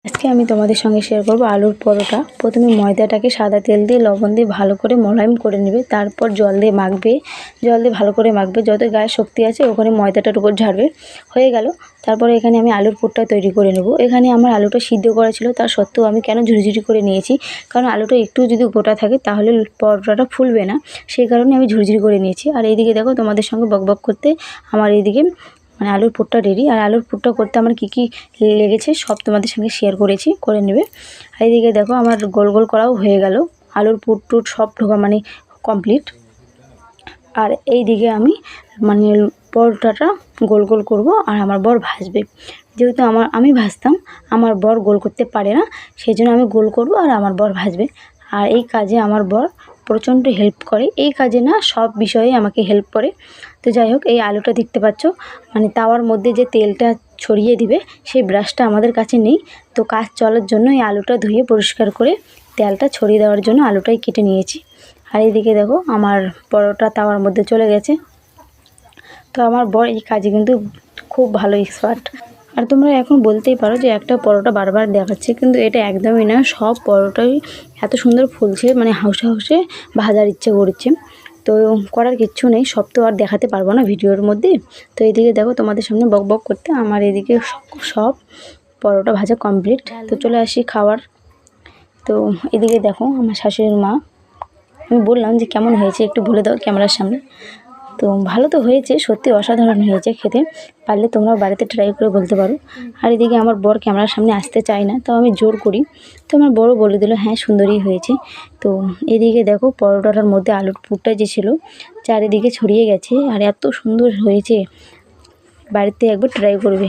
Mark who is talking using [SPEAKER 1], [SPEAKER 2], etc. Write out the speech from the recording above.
[SPEAKER 1] আজকে আমি তোমাদের সঙ্গে শেয়ার করব আলুর পরোটা। প্রথমে ময়দাটাকে সাদা তেল দিয়ে লবণ দিয়ে ভালো করে মোলায়েম করে নেবে, তারপর জল দিয়ে মাখবে। জল দিয়ে ভালো করে মাখবে, যত গায়ে শক্তি আছে ওখানে ময়দাটার উপর ঝাড়বে। হয়ে গেল। তারপরে এখানে আমি আলুর পুরটা তৈরি করে নেব। এখানে আমার আলুটা সিদ্ধ করা ছিল, তার সত্ত্বেও আমি কেন ঝুরঝুরি করে নিয়েছি, কারণ আলুটা একটু যদি গোটা থাকে তাহলে পরোটাটা ফুলবে না, সেই কারণে আমি ঝুরঝুরি করে নিয়েছি। আর এইদিকে দেখো তোমাদের সঙ্গে বকবক করতে আমার এইদিকে আলুর পুরটা রেডি। আর আলুর পুরটা করতে আমার কী কী লেগেছে সব তোমাদের সঙ্গে শেয়ার করে নেবে। আর এইদিকে দেখো আমার গোল গোল করাও হয়ে গেল, আলুর পুর টুর সব ঢোকা কমপ্লিট। আর এই দিকে আমি পরোটাটা গোল গোল করব আর আমার বর ভাজবে। যেহেতু আমি ভাজতাম, আমার বর গোল করতে পারে না, সেই জন্য আমি গোল করব আর আমার বর ভাজবে। আর এই কাজে আমার বর প্রচণ্ড হেল্প করে, এই কাজে না সব বিষয়ে আমাকে হেল্প করে। তো যাই হোক, এই আলুটা দেখতে পাচ্ছ, তাওয়ার মধ্যে যে তেলটা ছড়িয়ে দিবে সেই ব্রাশটা আমাদের কাছে নেই। তো কাজ চলার জন্য এই আলুটা ধুয়ে পরিষ্কার করে তেলটা ছড়িয়ে দেওয়ার জন্য আলুটাই কেটে নিয়েছি। আর এইদিকে দেখো আমার পরোটা তাওয়ার মধ্যে চলে গেছে। তো আমার বর এই কাজে কিন্তু খুব ভালো এক্সপার্ট। আর তোমরা এখন বলতেই পারো যে একটা পরোটা বারবার দেখাচ্ছে, কিন্তু এটা একদমই না, সব পরোটাই এত সুন্দর ফুলছে, হাউসে হাউসে ভাজার ইচ্ছে করছে। তো করার কিচ্ছু নেই, সব তো আর দেখাতে পারবো না ভিডিওর মধ্যে। তো এদিকে দেখো তোমাদের সামনে বক বক করতে আমার এদিকে সব পরোটা ভাজা কমপ্লিট। তো চলে আসি খাওয়ার। তো এদিকে দেখো আমার শাশুড়ির মা, আমি বললাম যে কেমন হয়েছে একটু বলে দাও ক্যামেরার সামনে। তো ভালো তো হয়েছে, সত্যি অসাধারণ হয়েছে খেতে। পারলে তোমরাও বাড়িতে ট্রাই করে বলতে পারো। আর এদিকে আমার বর ক্যামেরার সামনে আসতে চায় না, তাও আমি জোর করি। তো আমার বড় বলে দিল হ্যাঁ সুন্দরই হয়েছে। তো এদিকে দেখো পরোটাটার মধ্যে আলুর পুরটা যে ছিল চারিদিকে ছড়িয়ে গেছে, আর এত সুন্দর হয়েছে, বাড়িতে একবার ট্রাই করবে।